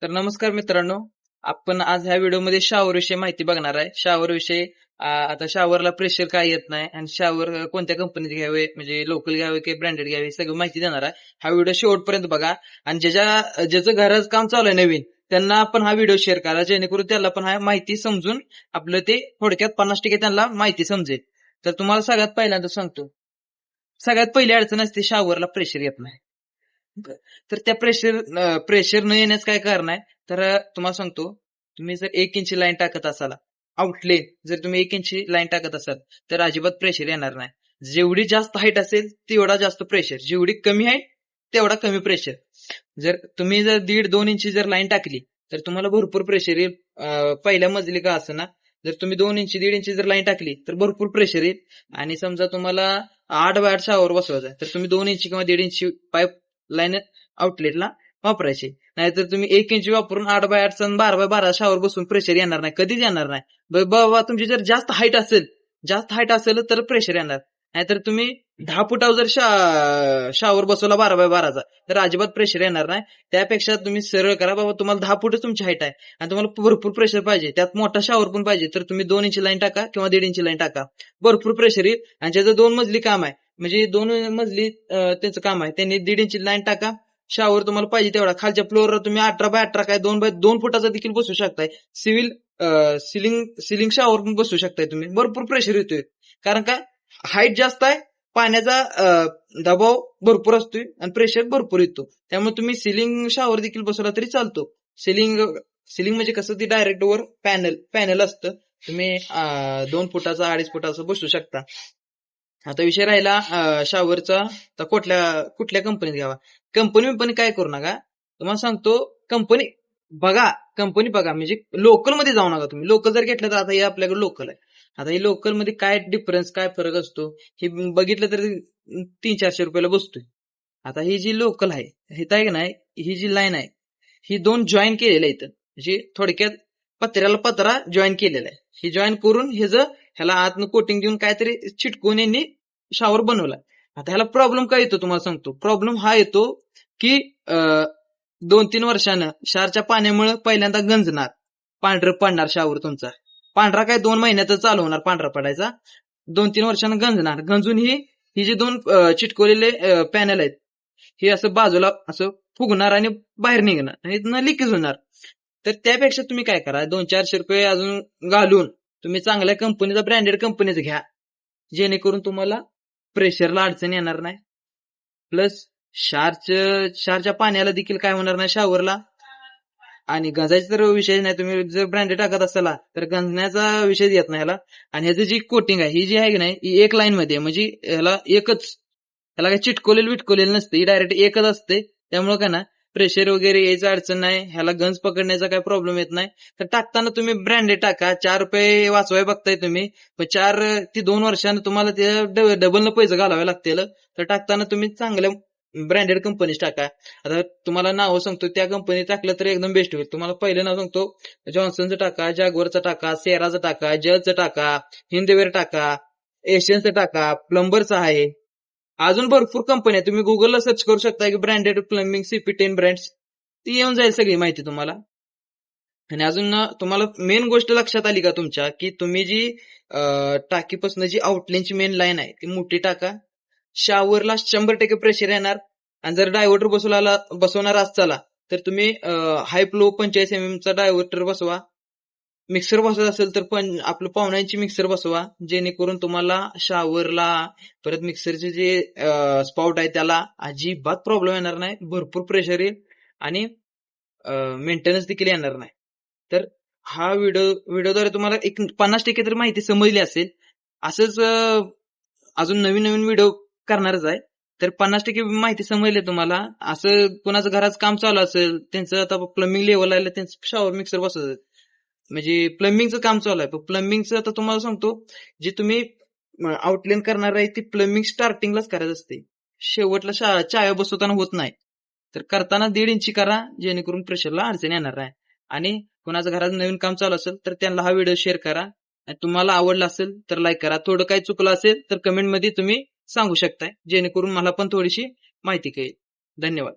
तर नमस्कार मित्रांनो, आपण आज ह्या व्हिडिओमध्ये शॉवर विषयी माहिती बघणार आहे. शॉवर विषयी आता शॉवरला प्रेशर काय येत नाही आणि शॉवर कोणत्या कंपनीचे घ्यावे, म्हणजे लोकल घ्यावे की ब्रँडेड घ्यावे, सगळी माहिती देणार आहे. हा व्हिडिओ शेवटपर्यंत बघा आणि ज्याचं घराचं काम चालू आहे नवीन, त्यांना आपण हा व्हिडिओ शेअर करा, जेणेकरून त्याला पण हा माहिती समजून आपलं ते थोडक्यात 50% त्यांना माहिती समजेल. तर तुम्हाला सगळ्यात पहिल्यांदा सांगतो, सगळ्यात पहिली अडचण असते शॉवरला प्रेशर येत नाही. तर त्या प्रेशर न येण्याचं काय कारण आहे, तर तुम्हाला सांगतो, तुम्ही जर 1 इंची लाईन टाकत असाल, आउटलेन जर तुम्ही 1 इंची लाईन टाकत असाल, तर अजिबात प्रेशर येणार नाही. जेवढी जास्त हाईट असेल तेवढा जास्त प्रेशर, जेवढी कमी हाईट तेवढा कमी प्रेशर. जर तुम्ही 1.5-2 इंची जर लाईन टाकली तर तुम्हाला भरपूर प्रेशर येईल. पहिल्या मजली का ना, जर तुम्ही 2 इंची 1.5 इंची जर लाईन टाकली तर भरपूर प्रेशर येईल. आणि समजा तुम्हाला 8 बाय 8 शॉवर बसवायचा आहे, तर तुम्ही 2 इंची किंवा 1.5 इंची पाईप लाईन आउटलेटला वापरायची. नाहीतर तुम्ही 1 इंची वापरून 8 बाय 8 आणि 12 बाय 12 शॉवर बसून प्रेशर येणार नाही, कधीच येणार नाही. बाबा तुमची जर जास्त हाईट असेल तर प्रेशर येणार. नाहीतर तुम्ही 10 फुटावर जर शॉवर बसवला 12 बाय 12चा तर अजिबात प्रेशर येणार नाही. त्यापेक्षा तुम्ही सरळ करा, बाबा तुम्हाला 10 फुटच तुमची हाईट आहे आणि तुम्हाला भरपूर प्रेशर पाहिजे, त्यात मोठा शॉवर पण पाहिजे, तर तुम्ही 2 इंची लाईन टाका किंवा 1.5 इंची लाईन टाका. भरपूर प्रेशर येईल. आणि ज्याचं 2 मजली काम आहे, म्हणजे 2 मजली त्यांचं काम आहे, त्यांनी 1.5 इंची लाईन टाका. शॉवर तुम्हाला पाहिजे तेवढा खालच्या फ्लोअरवर तुम्ही 18 बाय 18 काय 2 बाय 2 फुटाचा देखील बसू शकताय. सिलिंग शॉवर पण बसू शकताय तुम्ही. भरपूर प्रेशर येतोय, कारण का हाईट जास्त आहे, पाण्याचा दबाव भरपूर असतोय आणि प्रेशर भरपूर येतो. त्यामुळे तुम्ही सिलिंग शॉवर देखील बसवला तरी चालतो. सिलिंग म्हणजे कसं, ती डायरेक्ट वर पॅनल असतं. तुम्ही 2 फुटाचा 2.5 फुटाचा बसू शकता. आता विषय राहिला शॉवरचा, तर कुठल्या कंपनीत घ्यावा. कंपनी काय करू नका, तुम्हाला सांगतो. कंपनी कंपनी बघा, म्हणजे लोकल मध्ये जाऊ नका तुम्ही. लोकल जर घेतलं तर आता हे आपल्याकडे लोकल आहे. आता हे लोकल मध्ये काय डिफरन्स, काय फरक असतो हे बघितलं तर 300-400 रुपयाला बसतोय. आता ही जी लोकल आहे, हे आहे की नाही, ही जी लाईन आहे, ही 2 जॉईन केलेलं आहे इथं. म्हणजे थोडक्यात पत्र्याला पत्रा जॉईन केलेला आहे. ही जॉईन करून ह्याला आतनं कोटिंग देऊन काहीतरी चिटकून यांनी शॉवर बनवला. आता ह्याला प्रॉब्लेम काय येतो तुम्हाला सांगतो. प्रॉब्लेम हा येतो की 2-3 वर्षानं क्षारच्या पाण्यामुळे पहिल्यांदा गंजणार, पांढरं पडणार शॉवर तुमचा. पांढरा काय 2 महिन्यातच चालू होणार पांढरा पडायचा. 2-3 वर्षानं गंजणार. गंजून ही जी 2 चिटकवलेले पॅनल आहेत, हे असं बाजूला असं फुगणार आणि बाहेर निघणार आणि लिकेज होणार. तर त्यापेक्षा तुम्ही काय करा, 200-400 रुपये अजून घालून तुम्ही चांगल्या कंपनीचा, ब्रँडेड कंपनीचा घ्या, जेणेकरून तुम्हाला प्रेशरला अडचण येणार नाही. प्लस क्षारच्या पाण्याला देखील काय होणार नाही शॉवरला. आणि गंजायचा तर विषय नाही. तुम्ही जर ब्रँडेड टाकत असाल तर गंजण्याचा विषय येत नाही ह्याला. आणि ह्याची जी कोटिंग आहे, ही जी आहे की नाही, ही एक लाईन मध्ये, म्हणजे ह्याला काही विटकोलेलं नसते, ही डायरेक्ट एकच असते. त्यामुळे काय ना, प्रेशर वगैरे यायचं अडचण नाही, ह्याला गंज पकडण्याचा काय प्रॉब्लेम येत नाही. तर टाकताना तुम्ही ब्रँडेड टाका. 4 रुपये वाचवाय बघताय तुम्ही, पण 4 ते 2 वर्षानं तुम्हाला ते डबल पैसे घालावे लागतील. तर टाकताना तुम्ही चांगल्या ब्रँडेड कंपनीच टाका. आता तुम्हाला नाव सांगतो, त्या कंपनी टाकलं तर एकदम बेस्ट होईल. तुम्हाला पहिलं नाव सांगतो, जॉन्सनचं टाका, जॅग्वारचं टाका, सेराचं टाका, जलचं टाका, हिंदवेअर टाका, एशियनचं टाका, प्लंबरचं आहे. अजून भरपूर कंपनी आहे. तुम्ही गुगलला सर्च करू शकता की ब्रँडेड प्लंबिंग CP10 ब्रँड्स, ती येऊन जाईल सगळी माहिती तुम्हाला. आणि अजून तुम्हाला मेन गोष्ट लक्षात आली का तुमच्या, की तुम्ही जी टाकीपासून जी आउटलेनची मेन लाईन आहे ती मोठी टाका. शॉवरला 100% प्रेशर येणार. आणि जर डायव्हर्टर बसवणार असाल तर तुम्ही हाय फ्लो 45 mm चा डायव्हर्टर बसवा. मिक्सर बसवत असेल तर पण आपलं पावण्याची मिक्सर बसवा, जेणेकरून तुम्हाला शॉवरला, परत मिक्सरचे जे स्पाउट आहे त्याला अजिबात प्रॉब्लेम येणार नाही. भरपूर प्रेशर येईल आणि मेंटेनन्स देखील येणार नाही. तर हा व्हिडिओद्वारे तुम्हाला एक 50% तरी माहिती समजली असेल. असंच अजून नवीन नवीन व्हिडिओ करणारच आहे. तर 50% माहिती समजली तुम्हाला. असं कोणाचं घराचं काम चालू असेल, त्यांचं आता प्लंबिंग लेवल आलं, त्यांचं शॉवर मिक्सर बसवत, म्हणजे प्लंबिंगचं काम चालू आहे. प्लंबिंगचं आता तुम्हाला सांगतो, जे तुम्ही आउटलाईन करणार आहे ती प्लंबिंग स्टार्टिंगलाच करायचं असते, शेवटला चाव्या बसवताना होत नाही. तर करताना 1.5 इंची करा, जेणेकरून प्रेशरला अडचण येणार नाही. आणि कोणाचं घरात नवीन काम चालू असेल तर त्यांना हा व्हिडिओ शेअर करा. आणि तुम्हाला आवडला असेल तर लाईक करा. थोडं काही चुकलं असेल तर कमेंटमध्ये तुम्ही सांगू शकताय, जेणेकरून मला पण थोडीशी माहिती कळेल. धन्यवाद.